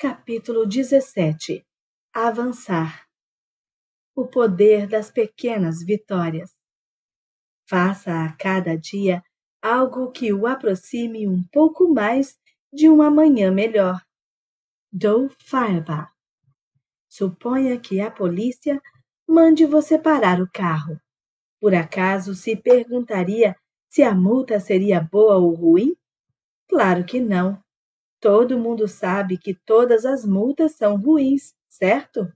Capítulo 17. Avançar. O poder das pequenas vitórias. Faça a cada dia algo que o aproxime um pouco mais de uma manhã melhor. Joe Fireball. Suponha que a polícia mande você parar o carro. Por acaso se perguntaria se a multa seria boa ou ruim? Claro que não. Todo mundo sabe que todas as multas são ruins, certo?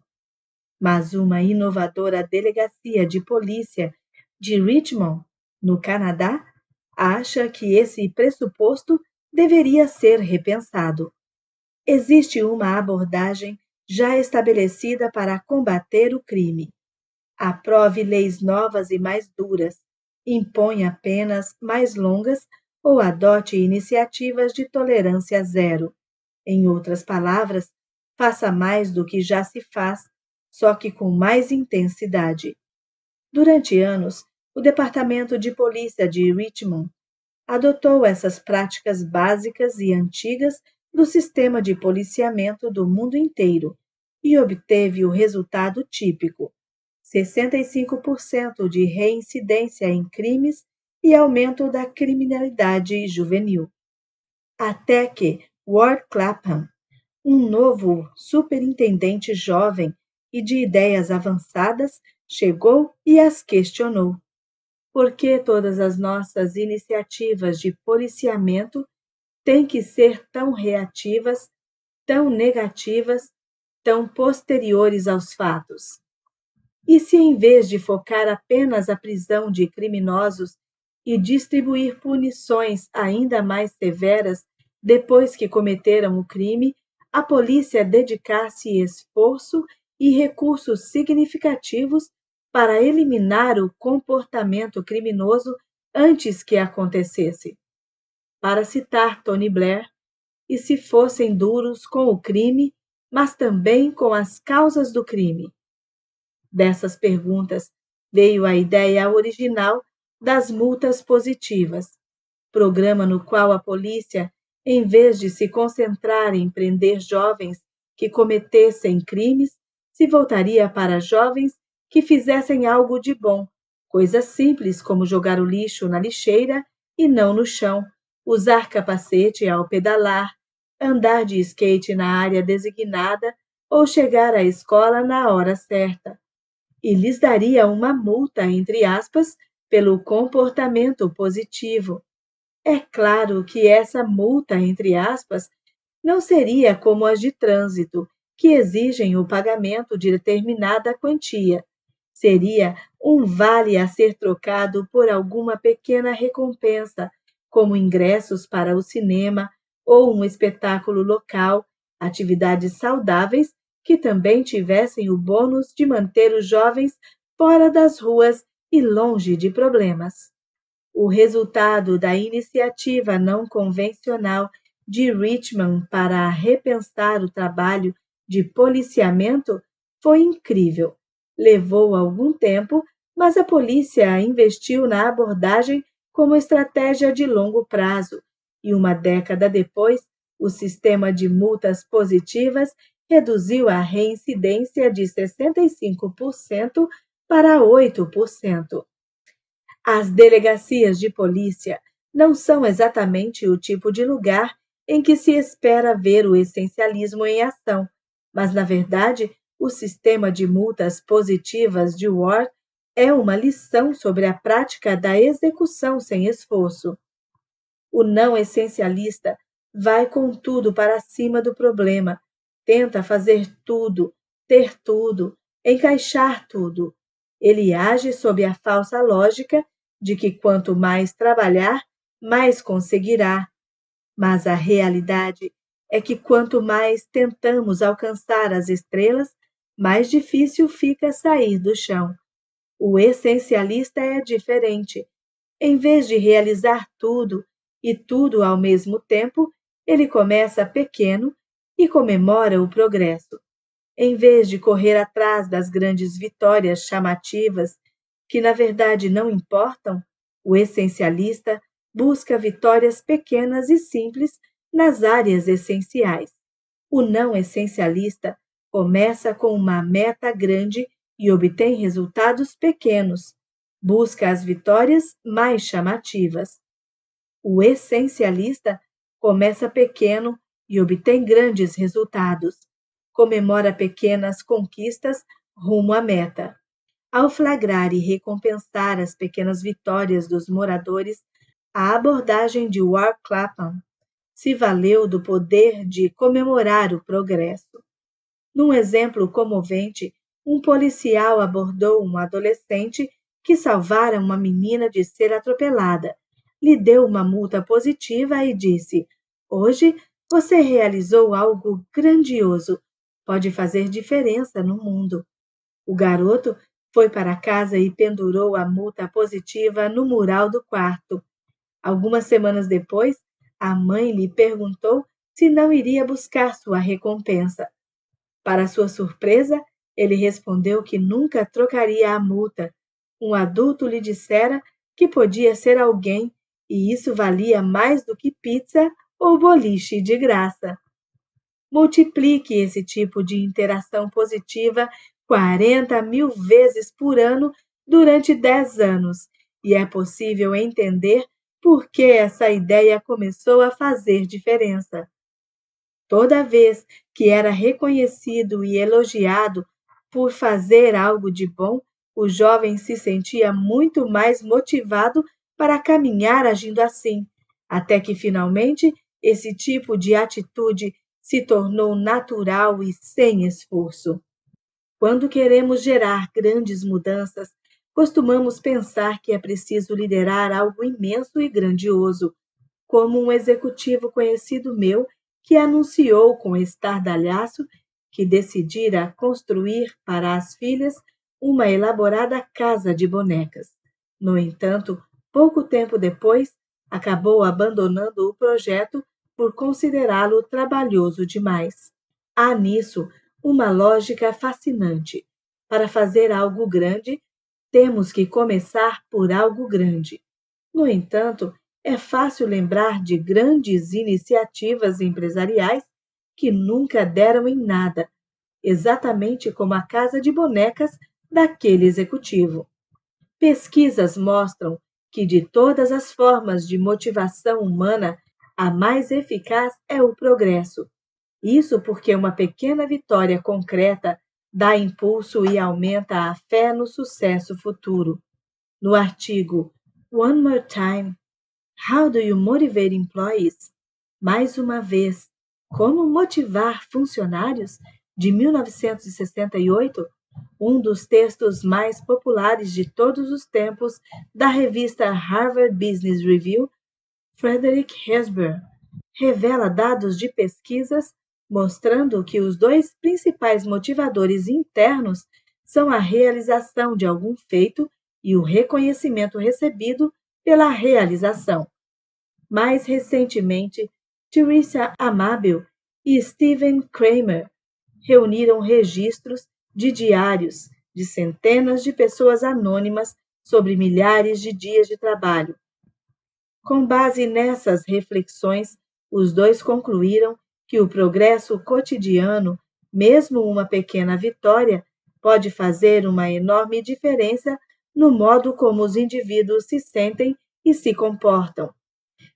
Mas uma inovadora delegacia de polícia de Richmond, no Canadá, acha que esse pressuposto deveria ser repensado. Existe uma abordagem já estabelecida para combater o crime. Aprove leis novas e mais duras, imponha penas mais longas ou adote iniciativas de tolerância zero. Em outras palavras, faça mais do que já se faz, só que com mais intensidade. Durante anos, o Departamento de Polícia de Richmond adotou essas práticas básicas e antigas do sistema de policiamento do mundo inteiro e obteve o resultado típico: 65% de reincidência em crimes e aumento da criminalidade juvenil. Até que Ward Clapham, um novo superintendente jovem e de ideias avançadas, chegou e as questionou. Por que todas as nossas iniciativas de policiamento têm que ser tão reativas, tão negativas, tão posteriores aos fatos? E se, em vez de focar apenas a prisão de criminosos e distribuir punições ainda mais severas depois que cometeram o crime, a polícia dedicasse esforço e recursos significativos para eliminar o comportamento criminoso antes que acontecesse? Para citar Tony Blair, e se fossem duros com o crime, mas também com as causas do crime? Dessas perguntas veio a ideia original das multas positivas, programa no qual a polícia, em vez de se concentrar em prender jovens que cometessem crimes, se voltaria para jovens que fizessem algo de bom, coisas simples como jogar o lixo na lixeira e não no chão, usar capacete ao pedalar, andar de skate na área designada ou chegar à escola na hora certa. E lhes daria uma multa, entre aspas, pelo comportamento positivo. É claro que essa multa, entre aspas, não seria como as de trânsito, que exigem o pagamento de determinada quantia. Seria um vale a ser trocado por alguma pequena recompensa, como ingressos para o cinema ou um espetáculo local, atividades saudáveis que também tivessem o bônus de manter os jovens fora das ruas e longe de problemas. O resultado da iniciativa não convencional de Richmond para repensar o trabalho de policiamento foi incrível. Levou algum tempo, mas a polícia investiu na abordagem como estratégia de longo prazo, e uma década depois, o sistema de multas positivas reduziu a reincidência de 65% para 8%. As delegacias de polícia não são exatamente o tipo de lugar em que se espera ver o essencialismo em ação, mas, na verdade, o sistema de multas positivas de Ward é uma lição sobre a prática da execução sem esforço. O não essencialista vai com tudo para cima do problema, tenta fazer tudo, ter tudo, encaixar tudo. Ele age sob a falsa lógica de que quanto mais trabalhar, mais conseguirá. Mas a realidade é que quanto mais tentamos alcançar as estrelas, mais difícil fica sair do chão. O essencialista é diferente. Em vez de realizar tudo e tudo ao mesmo tempo, ele começa pequeno e comemora o progresso. Em vez de correr atrás das grandes vitórias chamativas, que na verdade não importam, o essencialista busca vitórias pequenas e simples nas áreas essenciais. O não essencialista começa com uma meta grande e obtém resultados pequenos. Busca as vitórias mais chamativas. O essencialista começa pequeno e obtém grandes resultados. Comemora pequenas conquistas rumo à meta. Ao flagrar e recompensar as pequenas vitórias dos moradores, a abordagem de Ward Clapham se valeu do poder de comemorar o progresso. Num exemplo comovente, um policial abordou um adolescente que salvara uma menina de ser atropelada. Lhe deu uma multa positiva e disse: "Hoje você realizou algo grandioso. Pode fazer diferença no mundo." O garoto foi para casa e pendurou a multa positiva no mural do quarto. Algumas semanas depois, a mãe lhe perguntou se não iria buscar sua recompensa. Para sua surpresa, ele respondeu que nunca trocaria a multa. Um adulto lhe dissera que podia ser alguém, e isso valia mais do que pizza ou boliche de graça. Multiplique esse tipo de interação positiva 40.000 vezes por ano durante 10 anos, e é possível entender por que essa ideia começou a fazer diferença. Toda vez que era reconhecido e elogiado por fazer algo de bom, o jovem se sentia muito mais motivado para caminhar agindo assim, até que finalmente esse tipo de atitude se tornou natural e sem esforço. Quando queremos gerar grandes mudanças, costumamos pensar que é preciso liderar algo imenso e grandioso, como um executivo conhecido meu que anunciou com estardalhaço que decidira construir para as filhas uma elaborada casa de bonecas. No entanto, pouco tempo depois, acabou abandonando o projeto por considerá-lo trabalhoso demais. Há nisso uma lógica fascinante. Para fazer algo grande, temos que começar por algo grande. No entanto, é fácil lembrar de grandes iniciativas empresariais que nunca deram em nada, exatamente como a casa de bonecas daquele executivo. Pesquisas mostram que de todas as formas de motivação humana, a mais eficaz é o progresso. Isso porque uma pequena vitória concreta dá impulso e aumenta a fé no sucesso futuro. No artigo One More Time, How do you motivate employees? Mais uma vez, como motivar funcionários? De 1968, um dos textos mais populares de todos os tempos da revista Harvard Business Review, Frederick Hesber revela dados de pesquisas mostrando que os dois principais motivadores internos são a realização de algum feito e o reconhecimento recebido pela realização. Mais recentemente, Teresa Amabile e Steven Kramer reuniram registros de diários de centenas de pessoas anônimas sobre milhares de dias de trabalho. Com base nessas reflexões, os dois concluíram que o progresso cotidiano, mesmo uma pequena vitória, pode fazer uma enorme diferença no modo como os indivíduos se sentem e se comportam.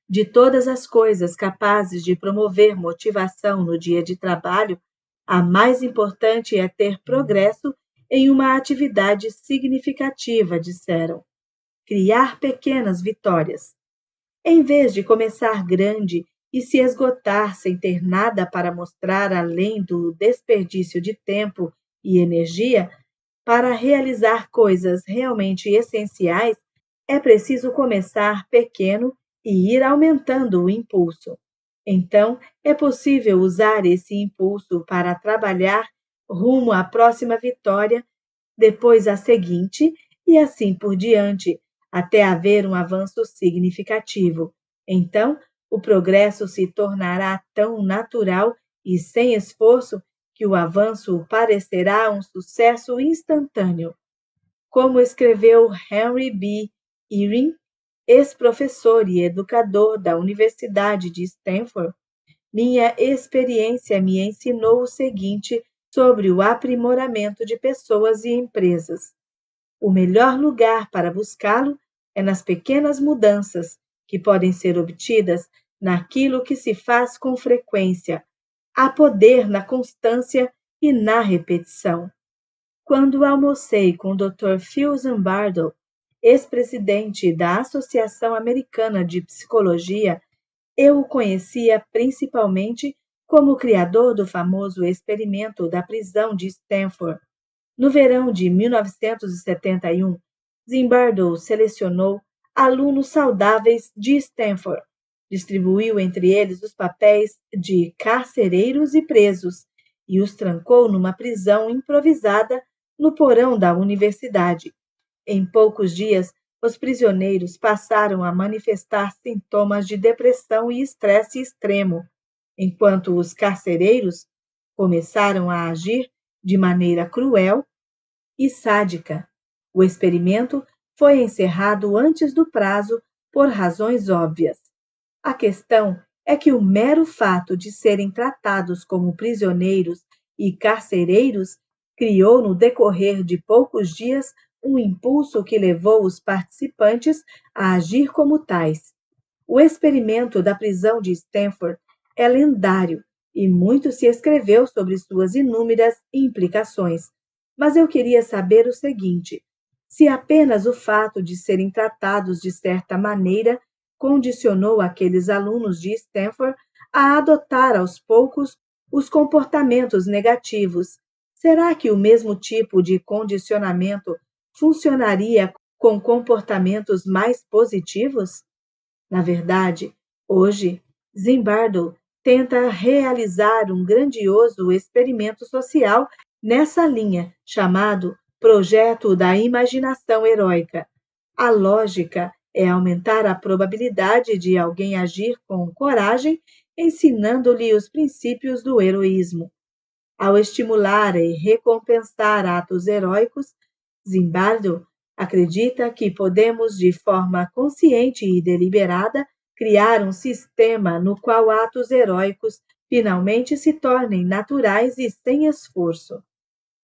De todas as coisas capazes de promover motivação no dia de trabalho, a mais importante é ter progresso em uma atividade significativa, disseram. Criar pequenas vitórias. Em vez de começar grande e se esgotar sem ter nada para mostrar além do desperdício de tempo e energia, para realizar coisas realmente essenciais, é preciso começar pequeno e ir aumentando o impulso. Então, é possível usar esse impulso para trabalhar rumo à próxima vitória, depois a seguinte e assim por diante, até haver um avanço significativo. Então, o progresso se tornará tão natural e sem esforço que o avanço parecerá um sucesso instantâneo. Como escreveu Henry B. Eyring, ex-professor e educador da Universidade de Stanford, minha experiência me ensinou o seguinte sobre o aprimoramento de pessoas e empresas: o melhor lugar para buscá-lo é nas pequenas mudanças que podem ser obtidas naquilo que se faz com frequência. Há poder na constância e na repetição. Quando almocei com o Dr. Phil Zimbardo, ex-presidente da Associação Americana de Psicologia, eu o conhecia principalmente como o criador do famoso experimento da prisão de Stanford. No verão de 1971, Zimbardo selecionou alunos saudáveis de Stanford, distribuiu entre eles os papéis de carcereiros e presos e os trancou numa prisão improvisada no porão da universidade. Em poucos dias, os prisioneiros passaram a manifestar sintomas de depressão e estresse extremo, enquanto os carcereiros começaram a agir de maneira cruel e sádica. O experimento foi encerrado antes do prazo por razões óbvias. A questão é que o mero fato de serem tratados como prisioneiros e carcereiros criou no decorrer de poucos dias um impulso que levou os participantes a agir como tais. O experimento da prisão de Stanford é lendário e muito se escreveu sobre suas inúmeras implicações. Mas eu queria saber o seguinte: se apenas o fato de serem tratados de certa maneira condicionou aqueles alunos de Stanford a adotar aos poucos os comportamentos negativos, será que o mesmo tipo de condicionamento funcionaria com comportamentos mais positivos? Na verdade, hoje, Zimbardo tenta realizar um grandioso experimento social nessa linha, chamado Projeto da Imaginação Heróica. A lógica é aumentar a probabilidade de alguém agir com coragem, ensinando-lhe os princípios do heroísmo. Ao estimular e recompensar atos heróicos, Zimbardo acredita que podemos, de forma consciente e deliberada, criar um sistema no qual atos heróicos finalmente se tornem naturais e sem esforço.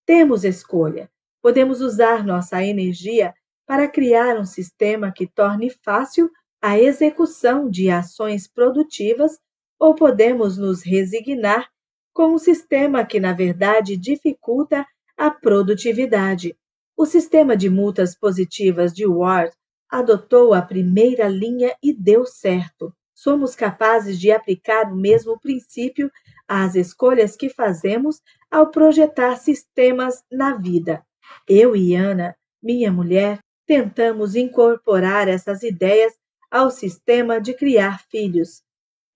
Temos escolha. Podemos usar nossa energia para criar um sistema que torne fácil a execução de ações produtivas, ou podemos nos resignar com um sistema que, na verdade, dificulta a produtividade. O sistema de multas positivas de Ward adotou a primeira linha e deu certo. Somos capazes de aplicar o mesmo princípio às escolhas que fazemos ao projetar sistemas na vida. Eu e Ana, minha mulher, tentamos incorporar essas ideias ao sistema de criar filhos.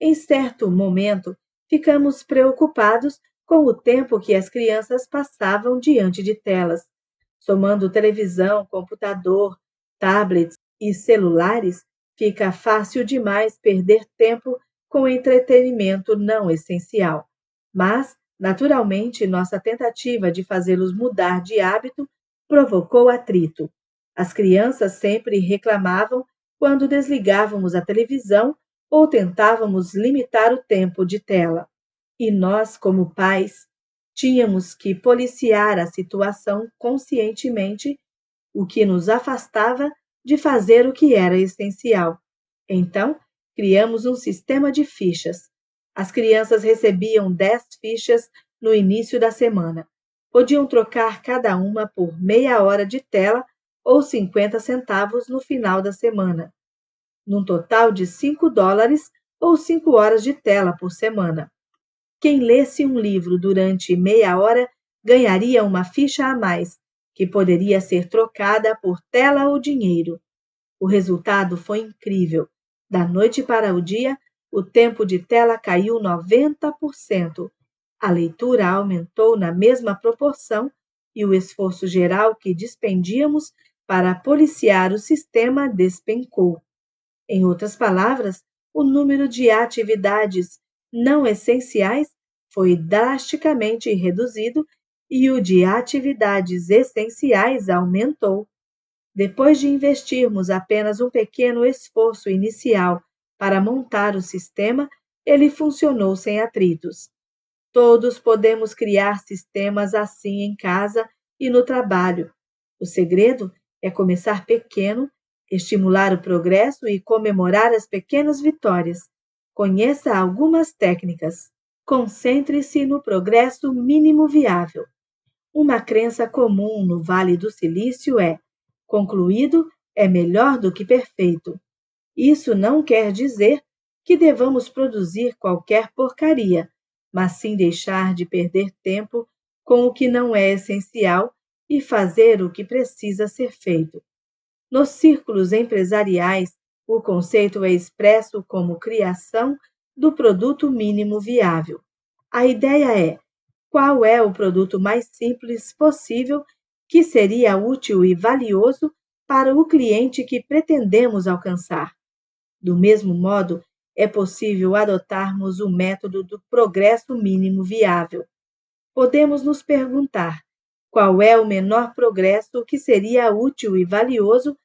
Em certo momento, ficamos preocupados com o tempo que as crianças passavam diante de telas. Somando televisão, computador, tablets e celulares, fica fácil demais perder tempo com entretenimento não essencial. Mas, naturalmente, nossa tentativa de fazê-los mudar de hábito provocou atrito. As crianças sempre reclamavam quando desligávamos a televisão ou tentávamos limitar o tempo de tela. E nós, como pais, tínhamos que policiar a situação conscientemente, o que nos afastava de fazer o que era essencial. Então, criamos um sistema de fichas. As crianças recebiam 10 fichas no início da semana. Podiam trocar cada uma por meia hora de tela ou 50 centavos no final da semana, num total de $5 ou 5 horas de tela por semana. Quem lesse um livro durante meia hora ganharia uma ficha a mais, que poderia ser trocada por tela ou dinheiro. O resultado foi incrível. Da noite para o dia, o tempo de tela caiu 90%. A leitura aumentou na mesma proporção e o esforço geral que despendíamos para policiar o sistema despencou. Em outras palavras, o número de atividades não essenciais foi drasticamente reduzido e o de atividades essenciais aumentou. Depois de investirmos apenas um pequeno esforço inicial para montar o sistema, ele funcionou sem atritos. Todos podemos criar sistemas assim em casa e no trabalho. O segredo é começar pequeno, estimular o progresso e comemorar as pequenas vitórias. Conheça algumas técnicas. Concentre-se no progresso mínimo viável. Uma crença comum no Vale do Silício é: concluído é melhor do que perfeito. Isso não quer dizer que devamos produzir qualquer porcaria, mas sim deixar de perder tempo com o que não é essencial e fazer o que precisa ser feito. Nos círculos empresariais, o conceito é expresso como criação do produto mínimo viável. A ideia é: qual é o produto mais simples possível que seria útil e valioso para o cliente que pretendemos alcançar? Do mesmo modo, é possível adotarmos o método do progresso mínimo viável. Podemos nos perguntar: qual é o menor progresso que seria útil e valioso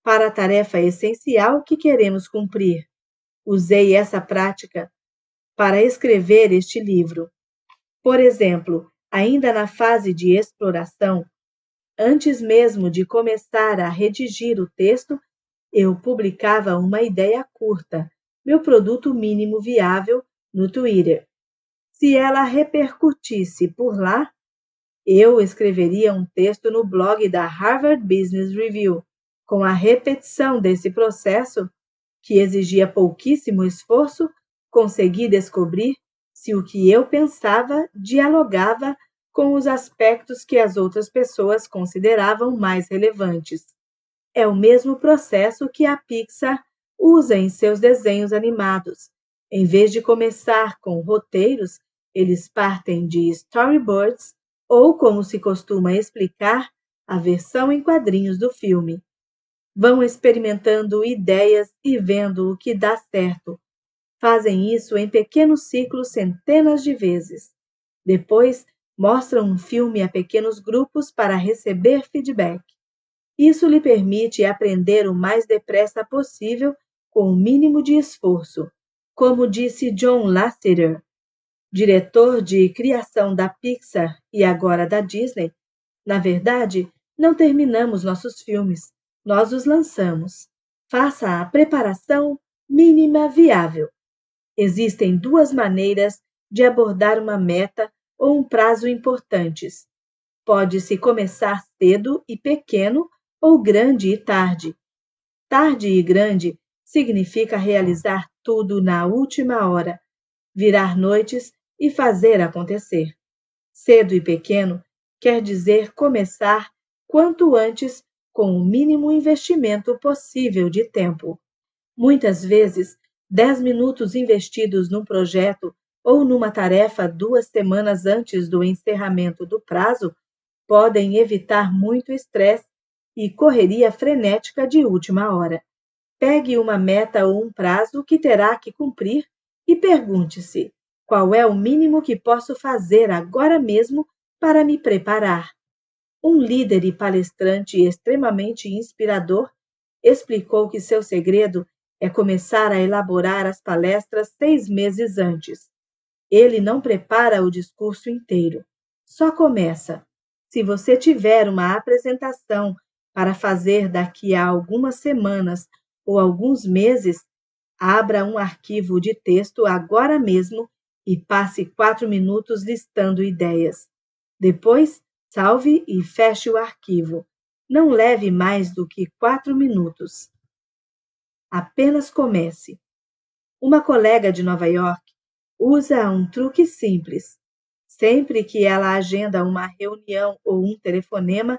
para a tarefa essencial que queremos cumprir? Usei essa prática para escrever este livro. Por exemplo, ainda na fase de exploração, antes mesmo de começar a redigir o texto, eu publicava uma ideia curta, meu produto mínimo viável, no Twitter. Se ela repercutisse por lá, eu escreveria um texto no blog da Harvard Business Review. Com a repetição desse processo, que exigia pouquíssimo esforço, consegui descobrir se o que eu pensava dialogava com os aspectos que as outras pessoas consideravam mais relevantes. É o mesmo processo que a Pixar usa em seus desenhos animados. Em vez de começar com roteiros, eles partem de storyboards ou, como se costuma explicar, a versão em quadrinhos do filme. Vão experimentando ideias e vendo o que dá certo. Fazem isso em pequenos ciclos centenas de vezes. Depois, mostram um filme a pequenos grupos para receber feedback. Isso lhe permite aprender o mais depressa possível com o mínimo de esforço. Como disse John Lasseter, diretor de criação da Pixar e agora da Disney, na verdade, não terminamos nossos filmes, nós os lançamos. Faça a preparação mínima viável. Existem duas maneiras de abordar uma meta ou um prazo importantes. Pode-se começar cedo e pequeno ou grande e tarde. Tarde e grande significa realizar tudo na última hora, virar noites e fazer acontecer. Cedo e pequeno quer dizer começar quanto antes com o mínimo investimento possível de tempo. Muitas vezes, 10 minutos investidos num projeto ou numa tarefa 2 semanas antes do encerramento do prazo podem evitar muito estresse e correria frenética de última hora. Pegue uma meta ou um prazo que terá que cumprir e pergunte-se: qual é o mínimo que posso fazer agora mesmo para me preparar? Um líder e palestrante extremamente inspirador explicou que seu segredo é começar a elaborar as palestras 6 meses antes. Ele não prepara o discurso inteiro, só começa. Se você tiver uma apresentação para fazer daqui a algumas semanas ou alguns meses, abra um arquivo de texto agora mesmo e passe 4 minutos listando ideias. Depois, salve e feche o arquivo. Não leve mais do que 4 minutos. Apenas comece. Uma colega de Nova York usa um truque simples. Sempre que ela agenda uma reunião ou um telefonema,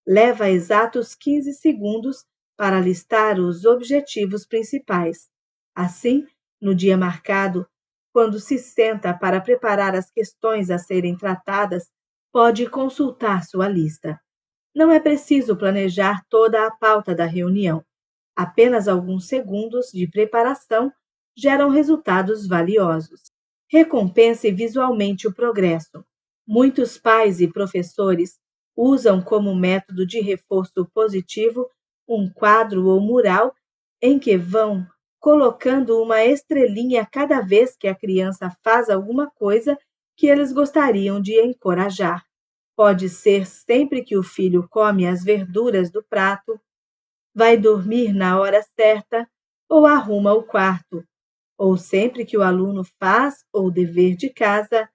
leva exatos 15 segundos para listar os objetivos principais. Assim, no dia marcado, quando se senta para preparar as questões a serem tratadas, pode consultar sua lista. Não é preciso planejar toda a pauta da reunião. Apenas alguns segundos de preparação geram resultados valiosos. Recompense visualmente o progresso. Muitos pais e professores usam como método de reforço positivo um quadro ou mural em que vão colocando uma estrelinha cada vez que a criança faz alguma coisa que eles gostariam de encorajar. Pode ser sempre que o filho come as verduras do prato, vai dormir na hora certa ou arruma o quarto, ou sempre que o aluno faz o dever de casa,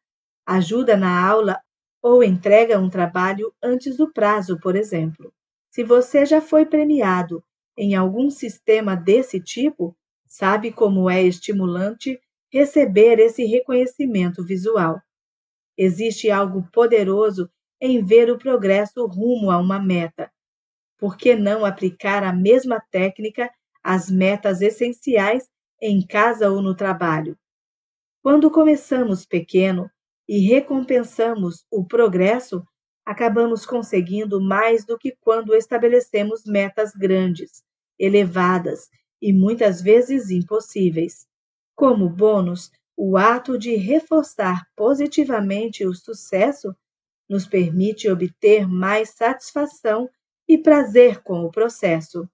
ajuda na aula ou entrega um trabalho antes do prazo, por exemplo. Se você já foi premiado em algum sistema desse tipo, sabe como é estimulante receber esse reconhecimento visual. Existe algo poderoso em ver o progresso rumo a uma meta. Por que não aplicar a mesma técnica às metas essenciais em casa ou no trabalho? Quando começamos pequeno e recompensamos o progresso, acabamos conseguindo mais do que quando estabelecemos metas grandes, elevadas e muitas vezes impossíveis. Como bônus, o ato de reforçar positivamente o sucesso nos permite obter mais satisfação e prazer com o processo.